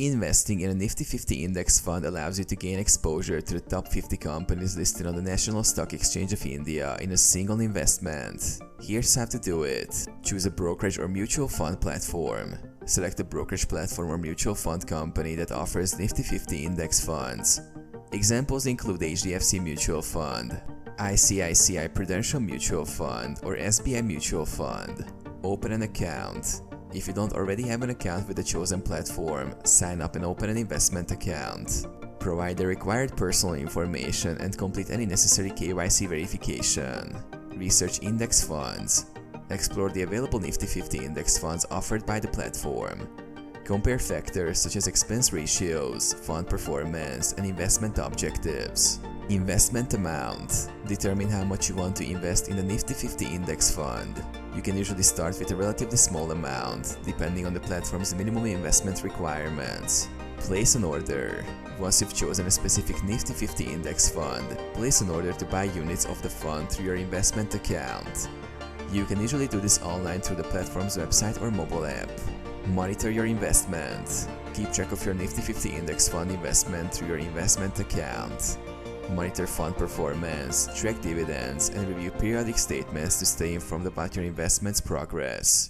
Investing in a Nifty 50 index fund allows you to gain exposure to the top 50 companies listed on the National Stock Exchange of India in a single investment. Here's how to do it. Choose a brokerage or mutual fund platform. Select a brokerage platform or mutual fund company that offers Nifty 50 index funds. Examples include HDFC Mutual Fund, ICICI Prudential Mutual Fund, or SBI Mutual Fund. Open an account. If you don't already have an account with the chosen platform, sign up and open an investment account. Provide the required personal information and complete any necessary KYC verification. Research index funds. Explore the available Nifty 50 index funds offered by the platform. Compare factors such as expense ratios, fund performance, and investment objectives. Investment amount. Determine how much you want to invest in the Nifty 50 index fund. You can usually start with a relatively small amount, depending on the platform's minimum investment requirements. Place an order. Once you've chosen a specific Nifty 50 index fund, place an order to buy units of the fund through your investment account. You can usually do this online through the platform's website or mobile app. Monitor your investment. Keep track of your Nifty 50 index fund investment through your investment account. Monitor fund performance, track dividends, and review periodic statements to stay informed about your investment's progress.